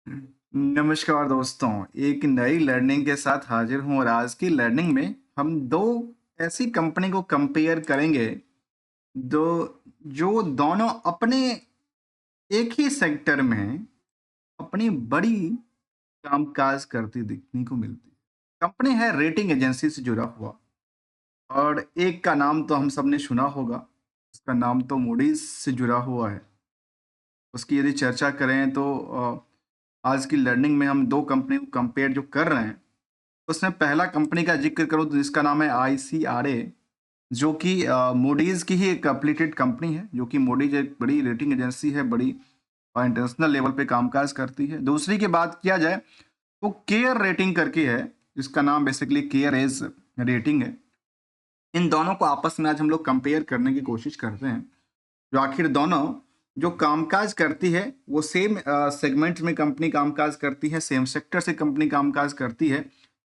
नमस्कार दोस्तों, एक नई लर्निंग के साथ हाजिर हूँ और आज की लर्निंग में हम दो ऐसी कंपनी को कंपेयर करेंगे दो जो दोनों अपने एक ही सेक्टर में अपनी बड़ी कामकाज करती दिखने को मिलती है। कंपनी है रेटिंग एजेंसी से जुड़ा हुआ और एक का नाम तो हम सबने सुना होगा, उसका नाम तो मूडीज से जुड़ा हुआ है। उसकी यदि चर्चा करें तो आज की लर्निंग में हम दो कंपनी को कंपेयर जो कर रहे हैं, उसमें पहला कंपनी का जिक्र करूँ तो जिसका नाम है आईसीआरए, जो कि मूडीज की ही एक एफिलिएटेड कंपनी है, जो कि मूडीज एक बड़ी रेटिंग एजेंसी है, बड़ी इंटरनेशनल लेवल पे कामकाज करती है। दूसरी की बात किया जाए तो केयर रेटिंग करके है, जिसका नाम बेसिकली केयर एज रेटिंग है। इन दोनों को आपस में आज हम लोग कंपेयर करने की कोशिश करते हैं, जो आखिर दोनों जो कामकाज करती है वो सेम सेगमेंट में कंपनी कामकाज करती है, सेम सेक्टर से कंपनी कामकाज करती है।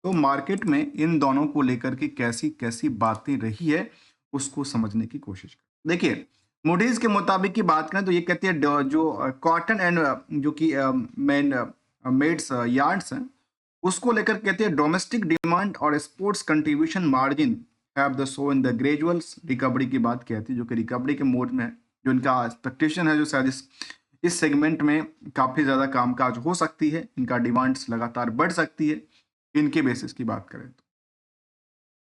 तो मार्केट में इन दोनों को लेकर के कैसी कैसी बातें रही है, उसको समझने की कोशिश करें। देखिए, मूडीज के मुताबिक की बात करें तो ये कहती है जो कॉटन एंड जो कि मेन मेड्स यार्ड्स हैं, उसको लेकर कहते हैं डोमेस्टिक डिमांड और sports contribution margin have the show in the gradual recovery की बात कहती है, जो कि रिकवरी के मोड में है। जो इनका एक्सपेक्टेशन है, जो शायद इस सेगमेंट में काफ़ी ज़्यादा कामकाज हो सकती है, इनका डिमांड्स लगातार बढ़ सकती है। इनके बेसिस की बात करें तो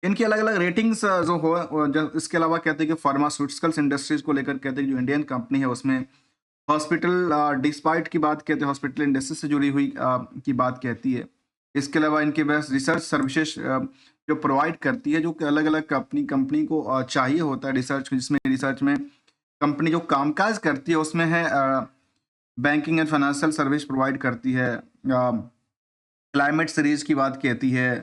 इनकी अलग अलग रेटिंग्स जो हो इसके अलावा कहते हैं कि फार्मास्यूटिकल्स इंडस्ट्रीज को लेकर कहते हैं कि जो इंडियन कंपनी है उसमें हॉस्पिटल डिस्पाइट की बात कहते हैं, हॉस्पिटल इंडस्ट्री से जुड़ी हुई की बात कहती है। इसके अलावा इनके पास रिसर्च सर्विसेज जो प्रोवाइड करती है, जो कि अलग अलग कंपनी कंपनी को चाहिए होता है रिसर्च, जिसमें रिसर्च में कंपनी जो कामकाज करती है उसमें है banking and financial service provide करती है, क्लाइमेट सीरीज की बात कहती है,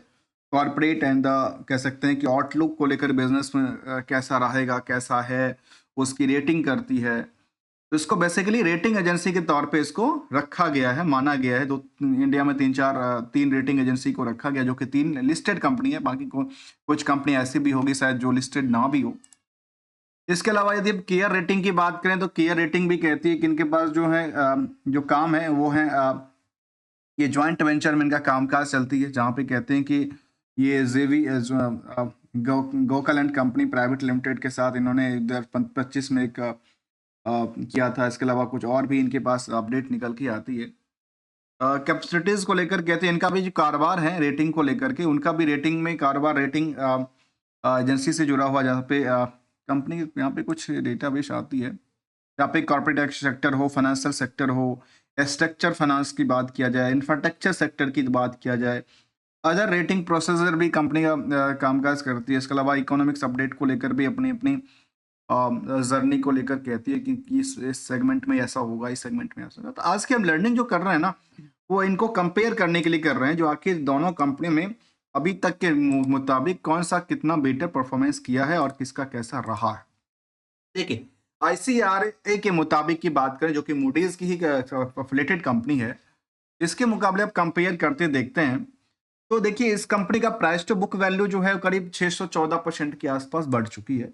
कॉरपोरेट एंड कह सकते हैं कि आउटलुक को लेकर बिजनेस में कैसा रहेगा कैसा है, उसकी रेटिंग करती है। तो इसको बेसिकली रेटिंग एजेंसी के तौर पे इसको रखा गया है, माना गया है। दो इंडिया में तीन रेटिंग एजेंसी को रखा गया, जो कि तीन लिस्टेड कंपनी है, बाकी कुछ कंपनी ऐसी भी होगी शायद जो लिस्टेड ना भी हो। इसके अलावा यदि अब केयर रेटिंग की बात करें तो केयर रेटिंग भी कहती है कि इनके पास जो है जो काम है वो है ये जॉइंट वेंचर में इनका कामकाज चलती है, जहाँ पे कहते हैं कि ये जेवी Gokal and company private limited के साथ इन्होंने 2025 में एक किया था। इसके अलावा कुछ और भी इनके पास अपडेट निकल के आती है। कैपेसिटीज को लेकर कहते हैं इनका भी जो कारोबार है रेटिंग को लेकर के, उनका भी रेटिंग में कारोबार रेटिंग एजेंसी से जुड़ा हुआ, जहाँ पे कंपनी यहाँ पे कुछ डेटाबेस आती है, यहाँ पे कॉर्पोरेट सेक्टर हो, फाइनेंशियल सेक्टर हो, स्ट्रक्चर फाइनेंस की बात किया जाए, इंफ्रास्ट्रक्चर सेक्टर की बात किया जाए, अदर रेटिंग प्रोसेसर भी कंपनी का कामकाज करती है। इसके अलावा इकोनॉमिक्स अपडेट को लेकर भी अपनी अपनी जर्नी को लेकर कहती है कि इस सेगमेंट में ऐसा होगा, इस सेगमेंट में ऐसा होगा। तो आज की हम लर्निंग जो कर रहे हैं ना, वो इनको कंपेयर करने के लिए कर रहे हैं, जो आखिर दोनों कंपनी में अभी तक के मुताबिक कौन सा कितना बेटर परफॉर्मेंस किया है और किसका कैसा रहा है। देखिए, आईसीआरए के मुताबिक की बात करें, जो कि मूडीज की ही एफिलिएटेड कंपनी है, इसके मुकाबले आप कंपेयर करते देखते हैं तो देखिए इस कंपनी का प्राइस टू बुक वैल्यू जो है करीब 614% के आसपास बढ़ चुकी है।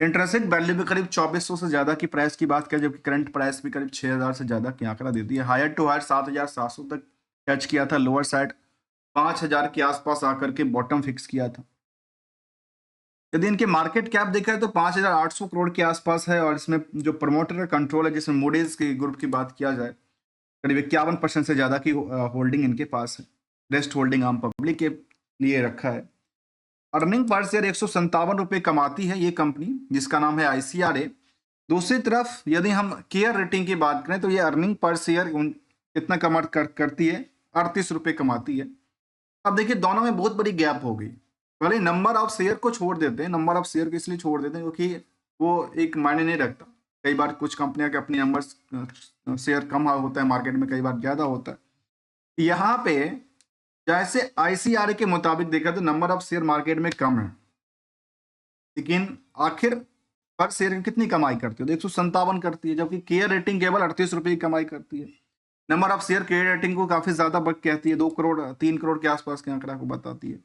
इंटरेस्ट वैल्यू भी करीब 2400 से ज्यादा की प्राइस की बात करें, जबकि करंट प्राइस भी करीब 6000 से ज्यादा की आंकड़ा देती है। हायर टू हायर 7700 तक टच किया था, लोअर साइड 5000 के आसपास आकर के बॉटम फिक्स किया था। यदि इनके मार्केट कैप देखा है तो 5800 करोड़ के आसपास है, और इसमें जो प्रमोटर का कंट्रोल है, जिसमें मूडीज के ग्रुप की बात किया जाए, करीब 51% से ज्यादा की होल्डिंग इनके पास है। रेस्ट होल्डिंग आम पब्लिक के लिए रखा है। अर्निंग पर शेयर 157 रुपए कमाती है ये कंपनी, जिसका नाम है आईसीआरए। दूसरी तरफ यदि हम केयर रेटिंग की बात करें तो ये अर्निंग पर शेयर कितना करती है, 38 रुपए कमाती है। अब देखिए दोनों में बहुत बड़ी गैप हो गई। भले नंबर ऑफ शेयर को छोड़ देते हैं, नंबर ऑफ शेयर को इसलिए छोड़ देते हैं क्योंकि वो एक मायने नहीं रखता। कई बार कुछ कंपनियां के अपने नंबर शेयर कम होता है मार्केट में, कई बार ज्यादा होता है। यहाँ पे जैसे आईसीआर के मुताबिक देखा तो नंबर ऑफ शेयर मार्केट में कम है, लेकिन आखिर पर शेयर कितनी कमाई करती है, 157 करती है, जबकि केयर रेटिंग केवल 38 रुपए की कमाई करती है। Number of share care rating को काफी ज्यादा बढ़ कहती है, 2 करोड़ 3 करोड़ के आसपास के आंकड़ा को बताती है।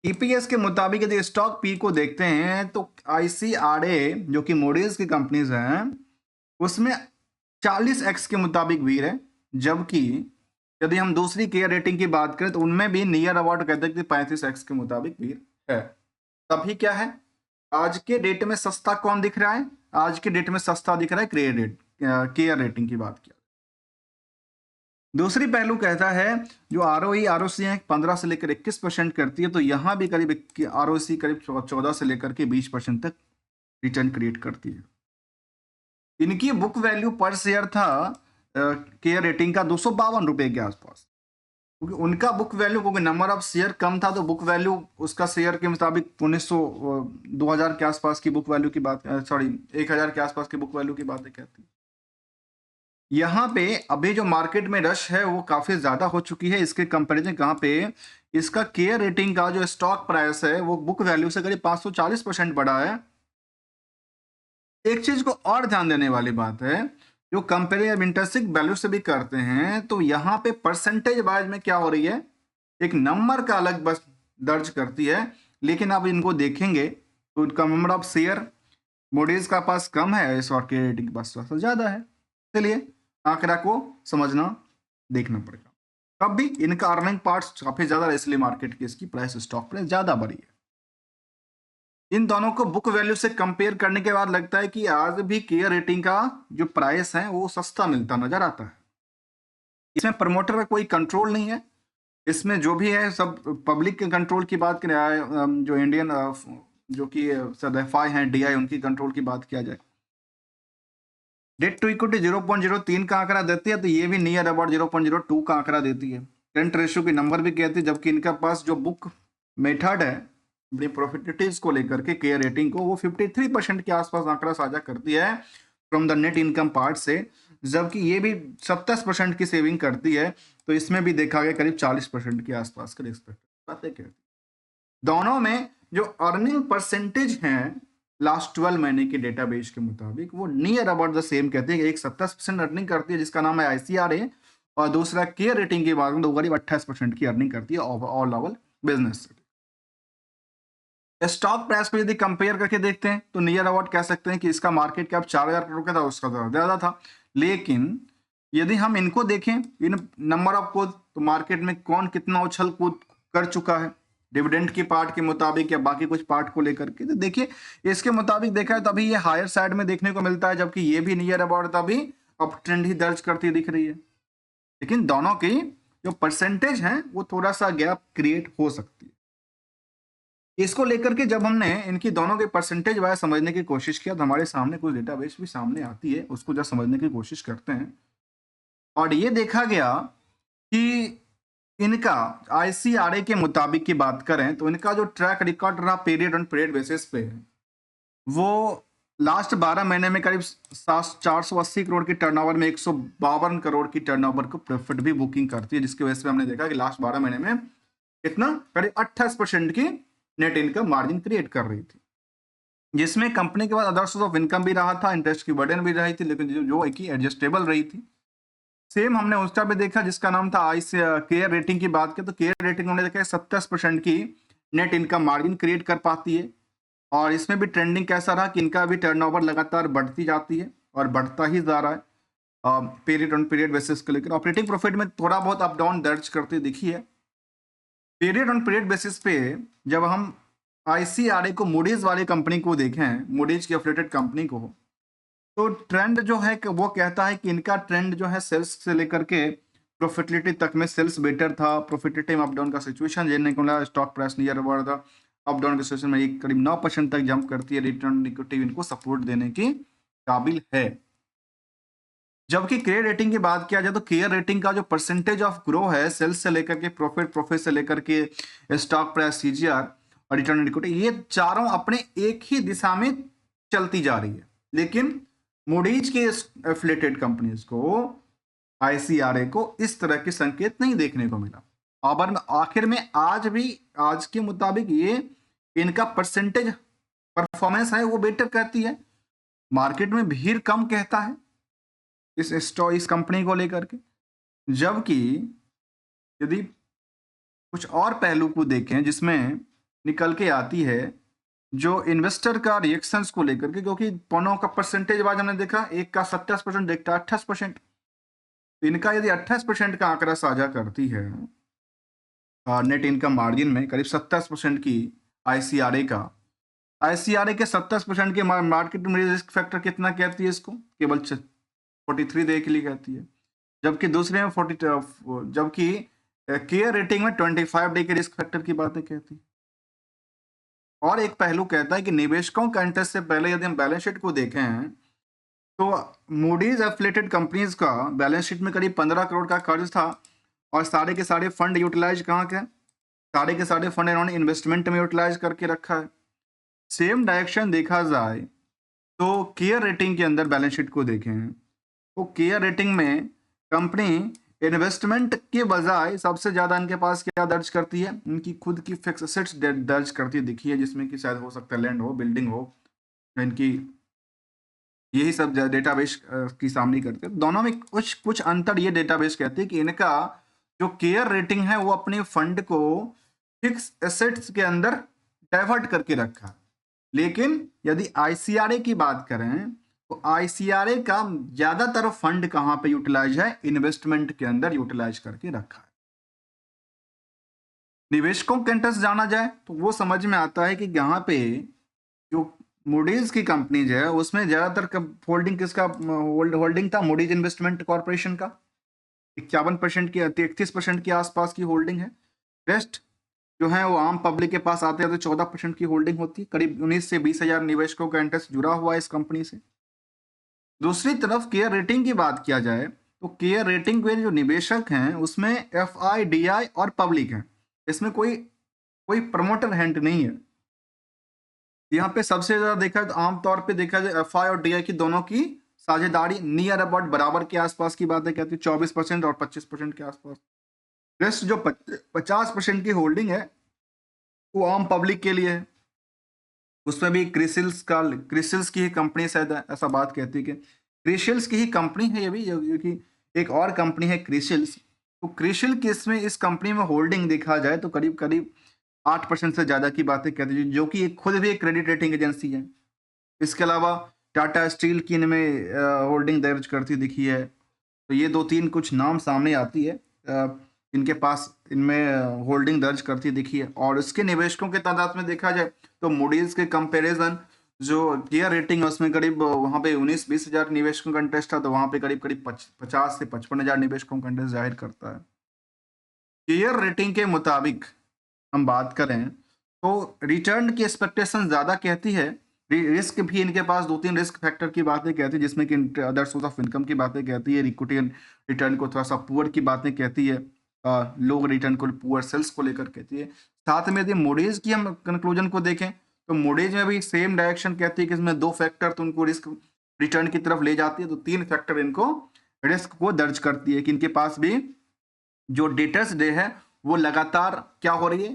ईपीएस के मुताबिक यदि स्टॉक पी को देखते हैं तो आईसीआरए जो कि मूडीज की कंपनीज हैं उसमें 40x के मुताबिक वीर है, जबकि यदि हम दूसरी केयर रेटिंग की बात करें तो उनमें भी नियर अबाउट कहते हैं कि 35x के मुताबिक भी है। तभी क्या है, आज के डेट में सस्ता कौन दिख रहा है? आज के डेट में सस्ता दिख रहा है केयर रेटिंग की बात किया। दूसरी पहलू कहता है जो आरओई आरओसी है 15 से लेकर 21% करती है, तो यहां भी करीब आरओसी करीब 14 से लेकर के 20% तक रिटर्न क्रिएट करती है। इनकी बुक वैल्यू पर शेयर था केयर रेटिंग का 252 रुपए के आसपास, क्योंकि उनका बुक वैल्यू, क्योंकि नंबर ऑफ शेयर कम था तो बुक वैल्यू उसका शेयर के मुताबिक 2000 के आसपास की बुक वैल्यू की बात, सॉरी 1000 के आसपास की बुक वैल्यू की बातें कहती है। यहाँ पे अभी जो मार्केट में रश है वो काफी ज्यादा हो चुकी है। इसके कंपैरिजन कहाँ पे, इसका केयर रेटिंग का जो स्टॉक प्राइस है वो बुक वैल्यू से करीब 540% बढ़ा है। एक चीज को और ध्यान देने वाली बात है, जो कंपेयर इंटरेंसिक वैल्यू से भी करते हैं तो यहाँ पे परसेंटेज वाइज में क्या हो रही है, एक नंबर का अलग बस दर्ज करती है, लेकिन आप इनको देखेंगे तो उनका नंबर ऑफ शेयर मूडीज का पास कम है, इस और के रेटिंग के पास थोड़ा सा ज्यादा है। चलिए आंकड़ा को समझना देखना पड़ेगा। तब भी इनका अर्निंग पार्ट काफी ज्यादा है, इसलिए मार्केट की इसकी प्राइस स्टॉक प्राइस ज्यादा बढ़ी है। इन दोनों को बुक वैल्यू से कंपेयर करने के बाद लगता है कि आज भी केयर रेटिंग का जो प्राइस है वो सस्ता मिलता नजर आता है। इसमें प्रमोटर का कोई कंट्रोल नहीं है, इसमें जो भी है सब पब्लिक के कंट्रोल की बात करें, जो इंडियन जो कि सदैफाई हैं डीआई, उनकी कंट्रोल की बात किया जाए, डेट टू इक्विटी 0.03 का आंकड़ा देती है, तो ये भी नियर अबाउट 0.02 का आंकड़ा देती है। करंट रेशियो की नंबर भी कहती है, जबकि इनका पास जो बुक मेथड है अपनी प्रॉफिटेबिलिटीज को लेकर के केयर रेटिंग को, वो 53% के आसपास आंकड़ा साझा करती है from the net income part से, जबकि ये भी 27% की सेविंग करती है। तो इसमें भी देखा गया करीब 40% के आसपास का एक्सपेक्ट बातें कहती है। दोनों में जो अर्निंग परसेंटेज हैं लास्ट 12 महीने के डेटाबेस के मुताबिक वो नियर अबाउट द सेम कहते हैं कि एक 27% अर्निंग करती है जिसका नाम है आईसीआरए, और दूसरा केयर रेटिंग के बाद में तो करीब 28% की अर्निंग करती है all over business. Stock price को यदि कंपेयर करके देखते हैं तो नियर अबाउट कह सकते हैं कि इसका मार्केट कैप 4000 करोड़ का था, उसका तो ज्यादा था। लेकिन यदि हम इनको देखें इन नंबर ऑफ को, तो मार्केट में कौन कितना उछल कूद कर चुका है डिविडेंड की पार्ट के मुताबिक या बाकी कुछ पार्ट को लेकर के, तो देखिए इसके मुताबिक देखा है तभी ये हायर साइड में देखने को मिलता है, जबकि ये भी नियर अबाउट तभी अप ट्रेंड ही दर्ज करती दिख रही है। लेकिन दोनों की जो परसेंटेज है वो थोड़ा सा गैप क्रिएट हो सकती है। इसको लेकर के जब हमने इनकी दोनों के परसेंटेज वाइज समझने की कोशिश किया तो हमारे सामने कुछ डेटाबेस भी सामने आती है, उसको जब समझने की कोशिश करते हैं और ये देखा गया कि इनका आईसीआरए के मुताबिक की बात करें तो इनका जो ट्रैक रिकॉर्ड रहा पीरियड ऑन पीरियड बेसिस पे, वो लास्ट 12 महीने में करीब 480 करोड़ की टर्नओवर में 152 करोड़ की टर्नओवर को प्रॉफिट भी बुकिंग करती है, जिसकी वजह से हमने देखा कि लास्ट 12 महीने में कितना करीब 28% की नेट इनकम मार्जिन क्रिएट कर रही थी, जिसमें कंपनी के पास अदर सोर्स ऑफ इनकम भी रहा था, इंटरेस्ट की बर्डन भी रही थी, लेकिन जो एक ही एडजस्टेबल रही थी। सेम हमने उसका भी देखा जिसका नाम था केयर रेटिंग की बात की, तो केयर रेटिंग हमने देखा 27% की नेट इनकम मार्जिन क्रिएट कर पाती है, और इसमें भी ट्रेंडिंग कैसा रहा कि इनका भी टर्नओवर लगातार बढ़ती जाती है और बढ़ता ही जा रहा है पीरियड ऑन पीरियड बेसिस को लेकर। ऑपरेटिंग प्रॉफिट में थोड़ा बहुत अप डाउन दर्ज करती दिखी है। पीरियड ऑन पीरियड बेसिस पे जब हम आईसीआरए को मूडीज वाली कंपनी को देखें, मूडीज की एफिलिएटेड कंपनी को, तो ट्रेंड जो है कि वो कहता है कि इनका ट्रेंड जो है सेल्स से लेकर के प्रॉफिटेबिलिटी तक में सेल्स बेटर था, प्रॉफिटेटिव अप डाउन का सिचुएशन देखने को मिला, स्टॉक प्राइस नियर अबाउट था अप डाउन के सिचुएशन में एक करीब 9% तक जंप करती है, रिटर्न इक्विटी इनको सपोर्ट देने की काबिल है। जबकि केयर रेटिंग की बात किया जाए तो केयर रेटिंग का जो परसेंटेज ऑफ ग्रो है सेल्स से लेकर के प्रॉफिट से लेकर के स्टॉक प्राइस सीजीआर और रिटर्न इक्विटी, ये चारों अपने एक ही दिशा में चलती जा रही है, लेकिन मूडीज के एफिलिएटेड कंपनीज को आईसीआरए को इस तरह के संकेत नहीं देखने को मिला। और आखिर में आज भी आज के मुताबिक ये इनका परसेंटेज परफॉर्मेंस है वो बेटर कहती है, मार्केट में भीड़ कम कहता है इस कंपनी को लेकर के। जबकि यदि कुछ और पहलू को देखें जिसमें निकल के आती है जो इन्वेस्टर का रिएक्शंस को लेकर के, क्योंकि दोनों का परसेंटेज वाइज हमने देखा, एक का 27% देखता 28%, इनका यदि 28% का आंकड़ा साझा करती है नेट इनकम मार्जिन में, करीब 27% की आईसीआरए का, आईसीआरए के 27% के मार्केट में रिस्क फैक्टर कितना कहती है इसको? केवल 43 डे के लिए कहती है, जबकि दूसरे में 40, जबकि केयर रेटिंग में 25 डे के रिस्क फैक्टर की बातें कहती है। और एक पहलू कहता है कि निवेशकों का इंटरेस्ट से पहले यदि हम बैलेंस शीट को देखें हैं तो मूडीज एफिलिएटेड कंपनीज का बैलेंस शीट में करीब 15 करोड़ का कर्ज था, और सारे के सारे फंड यूटिलाइज कहाँ के? सारे के सारे फंड इन्होंने इन्वेस्टमेंट में यूटिलाइज करके रखा है। सेम डायरेक्शन देखा जाए तो केयर रेटिंग के अंदर बैलेंस शीट को देखें तो केयर रेटिंग में कंपनी इन्वेस्टमेंट के बजाय सबसे ज्यादा इनके पास क्या दर्ज करती है? इनकी खुद की फिक्स एसेट्स दर्ज करती दिखी है, जिसमें कि शायद हो सकता है लैंड हो, बिल्डिंग हो, इनकी यही सब डेटाबेस की सामने करते हैं। दोनों में कुछ कुछ अंतर ये डेटाबेस कहते हैं कि इनका जो केयर रेटिंग है वो अपने फंड को फिक्स एसेट्स के अंदर डाइवर्ट करके रखा है, लेकिन यदि आईसीआरए की बात करें तो आईसीआरए का ज्यादातर फंड कहां पे यूटिलाइज है? इन्वेस्टमेंट के अंदर यूटिलाइज करके रखा है। निवेशकों का इंटरेस्ट जाना जाए तो वो समझ में आता है कि यहाँ पे जो मूडीज की कंपनीज है उसमें ज्यादातर होल्डिंग किसका होल्डिंग था? मूडीज इन्वेस्टमेंट कॉर्पोरेशन का 51% की 31% के आसपास की होल्डिंग है। रेस्ट जो है वो आम पब्लिक के पास आते हैं तो 14% की होल्डिंग होती है। करीब 19 से 20 हजार निवेशकों का इंटरेस्ट जुड़ा हुआ है इस कंपनी से। दूसरी तरफ केयर रेटिंग की बात किया जाए तो केयर रेटिंग के जो निवेशक हैं उसमें एफआईडीआई और पब्लिक हैं, इसमें कोई कोई प्रमोटर हैंड नहीं है। यहाँ पे सबसे ज्यादा देखा तो आमतौर पे देखा जाए एफआई और डीआई की दोनों की साझेदारी नियर अबाउट बराबर के आसपास की बातें कहती है, 24% और 25% के आसपास। रेस्ट जो 50% की होल्डिंग है वो आम पब्लिक के लिए है। उसमें भी क्रिसिल्स की ही कंपनी शायद ऐसा बात कहती है कि क्रिशिल्स की ही कंपनी है ये भी, क्योंकि एक और कंपनी है क्रिशिल्स। तो क्रिशिल की इसमें इस कंपनी में होल्डिंग देखा जाए तो करीब करीब 8% से ज्यादा की बातें कहती है, जो कि खुद भी एक क्रेडिट रेटिंग एजेंसी है। इसके अलावा टाटा स्टील की इनमें होल्डिंग दर्ज करती दिखी है। तो ये दो तीन कुछ नाम सामने आती है इनके पास, इनमें होल्डिंग दर्ज करती दिखी है। और इसके निवेशकों के तादाद में देखा जाए तो मूडीज के कंपैरिजन जो केयर रेटिंग है उसमें करीब वहाँ पे 19-20 हजार निवेशकों का इंटरेस्ट था, तो वहाँ पे करीब करीब 50 से 55 हजार निवेशकों का इंटरेस्ट जाहिर करता है। केयर रेटिंग के मुताबिक हम बात करें तो रिटर्न की एक्सपेक्टेशन ज्यादा कहती है। रिस्क भी इनके पास दो तीन रिस्क फैक्टर की बातें कहती है, जिसमें कि अदर सोर्स ऑफ इनकम की बातें कहती है, इक्विटी रिटर्न को थोड़ा सा पुअर की बातें कहती है, लो रिटर्न को पुअर सेल्स को लेकर कहती है। साथ में यदि मोडीज की हम कंक्लूजन को देखें तो मोडीज में भी सेम डायरेक्शन कहती है कि इसमें दो फैक्टर तो उनको रिस्क रिटर्न की तरफ ले जाती है, तो तीन फैक्टर इनको रिस्क को दर्ज करती है कि इनके पास भी जो डेटर्स डे है वो लगातार क्या हो रही है?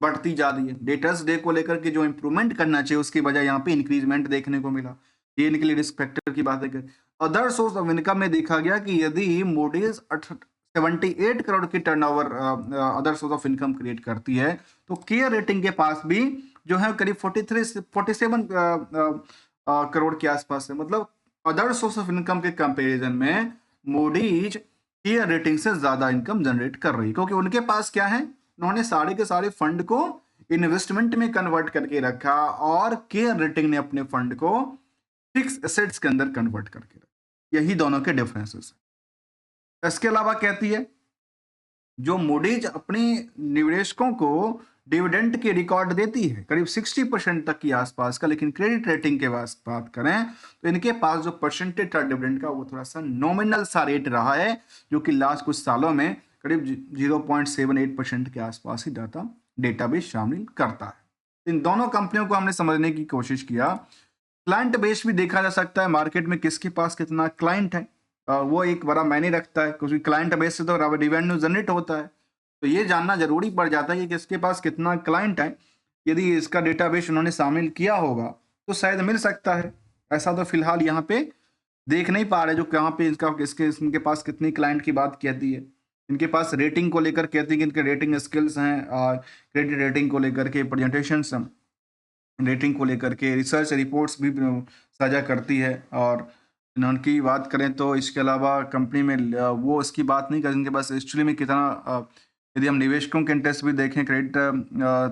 बढ़ती जा रही है। डेटर्स डे को लेकर के जो इंप्रूवमेंट करना चाहिए उसकी बजाय यहाँ पे इंक्रीजमेंट देखने को मिला। ये इनके लिए रिस्क फैक्टर की बात है। अदर सोर्स ऑफ इनकम में देखा गया कि यदि मूडीज 78 करोड़ की turnover other source of income create करती है तो केयर रेटिंग के पास भी जो है करीब 43 से 47 करोड़ के आसपास है। मतलब अदर सोर्स ऑफ इनकम के कंपैरिजन में मूडीज केयर रेटिंग से ज्यादा इनकम जनरेट कर रही है, क्योंकि उनके पास क्या है, उन्होंने सारे के सारे फंड को इन्वेस्टमेंट में कन्वर्ट करके रखा और केयर रेटिंग ने अपने फंड को फिक्स एसेट्स के अंदर कन्वर्ट करके रखा। यही दोनों के डिफरेंसेस है। इसके अलावा कहती है जो मूडीज अपने निवेशकों को डिविडेंड के रिकॉर्ड देती है करीब 60% तक की आसपास का, लेकिन क्रेडिट रेटिंग के बात करें तो इनके पास जो परसेंटेज था डिविडेंड का वो थोड़ा सा नॉमिनल सा रेट रहा है, जो कि लास्ट कुछ सालों में करीब 0.78% के आसपास ही डेटाबेस शामिल करता है। इन दोनों कंपनियों को हमने समझने की कोशिश किया। क्लाइंट बेस भी देखा जा सकता है, मार्केट में किसके पास कितना क्लाइंट है वो एक बड़ा मायने रखता है, क्योंकि क्लाइंट बेस से तो रेवेन्यू जनरेट होता है। तो ये जानना जरूरी पड़ जाता है कि किसके पास कितना क्लाइंट है। यदि इसका डेटाबेस उन्होंने शामिल किया होगा तो शायद मिल सकता है। ऐसा तो फिलहाल यहाँ पे देख नहीं पा रहे जो कहाँ पे इनके पास कितनी क्लाइंट की बात कहती है। इनके पास रेटिंग को लेकर कहती है कि इनके रेटिंग स्किल्स हैं, और क्रेडिट रेटिंग को लेकर के प्रेजेंटेशन रेटिंग को लेकर के रिसर्च रिपोर्ट्स भी साझा करती है, और इनकी बात करें तो इसके अलावा कंपनी में वो इसकी बात नहीं करेंगे, बस एक्चुअली में कितना यदि हम निवेशकों के इंटरेस्ट भी देखें क्रेडिट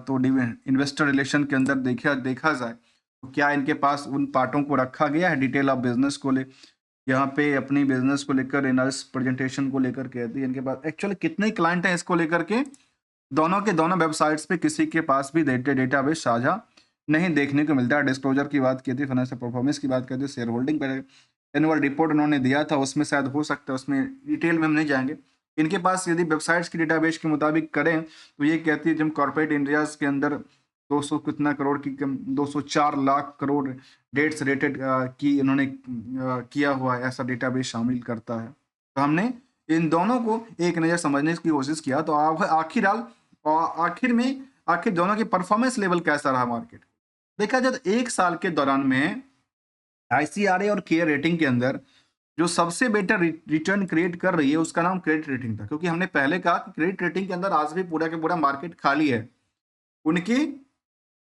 तो इन्वेस्टर रिलेशन के अंदर देखा जाए तो क्या इनके पास उन पार्टों को रखा गया है डिटेल ऑफ बिजनेस को ले, यहाँ पे अपनी बिजनेस को लेकर एनालिस्ट प्रेजेंटेशन को लेकर कहती है इनके पास एक्चुअली कितने क्लाइंट हैं इसको लेकर के दोनों के दोनों वेबसाइट्स पे किसी के पास भी डेटाबेस साझा नहीं देखने को मिलता है। डिस्क्लोजर की बात की थी, फाइनेंशियल परफॉर्मेंस की बात करते, शेयर होल्डिंग पर एनुअल रिपोर्ट उन्होंने दिया था, उसमें शायद हो सकता है, उसमें डिटेल में हम नहीं जाएंगे। इनके पास यदि वेबसाइट्स की डेटाबेस के मुताबिक करें तो ये कहती है जब कॉर्पोरेट इंडियाज के अंदर 200 कितना करोड़ की 204 लाख करोड़ डेट्स रेटेड की इन्होंने किया हुआ है, ऐसा डेटाबेस शामिल करता है। तो हमने इन दोनों को एक नज़र समझने की कोशिश किया, तो आखिर दोनों की परफॉर्मेंस लेवल कैसा रहा मार्केट। देखा जाए तो एक साल के दौरान में आईसीआरए और केयर रेटिंग के अंदर जो सबसे बेटर रिटर्न क्रिएट कर रही है उसका नाम क्रेडिट रेटिंग था, क्योंकि हमने पहले कहा कि क्रेडिट रेटिंग के अंदर आज भी पूरा के पूरा मार्केट खाली है। उनकी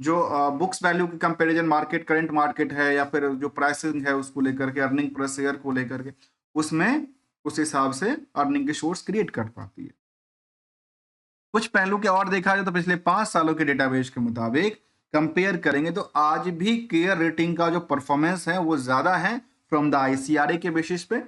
जो बुक्स वैल्यू की कंपैरिजन मार्केट करंट मार्केट है या फिर जो प्राइसिंग है उसको लेकर के अर्निंग पर शेयर को लेकर के उसमें उस हिसाब से अर्निंग के सोर्स क्रिएट कर पाती है। कुछ पहलू के और देखा जाए तो पिछले 5 सालों के डेटाबेस के मुताबिक कंपेयर करेंगे तो आज भी केयर रेटिंग का जो परफॉर्मेंस है वो ज्यादा है फ्रॉम द आईसीआरए के बेसिस पे,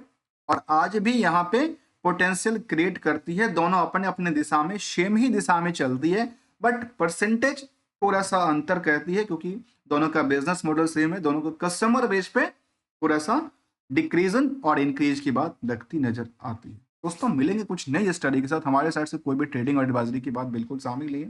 और आज भी यहाँ पे पोटेंशियल क्रिएट करती है। दोनों अपने अपने दिशा में सेम ही दिशा में चलती है, बट परसेंटेज थोड़ा सा अंतर कहती है क्योंकि दोनों का बिजनेस मॉडल सेम है, दोनों को कस्टमर बेस पे थोड़ा सा डिक्रीजन और इंक्रीज की बात लगती नजर आती है। दोस्तों मिलेंगे कुछ नई स्टडी के साथ, हमारे साइड से कोई भी ट्रेडिंग और एडवाइजरी की बात बिल्कुल शामिल नहीं है,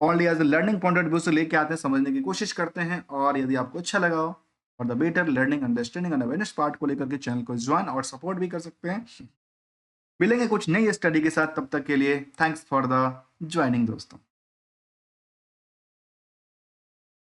only as a learning point of view से लेके आते हैं, समझने की कोशिश करते हैं। और यदि आपको अच्छा लगा हो और the better learning understanding and awareness part को लेकर के चैनल को ज्वाइन और सपोर्ट भी कर सकते हैं। मिलेंगे कुछ नई स्टडी के साथ, तब तक के लिए थैंक्स फॉर द ज्वाइनिंग दोस्तों।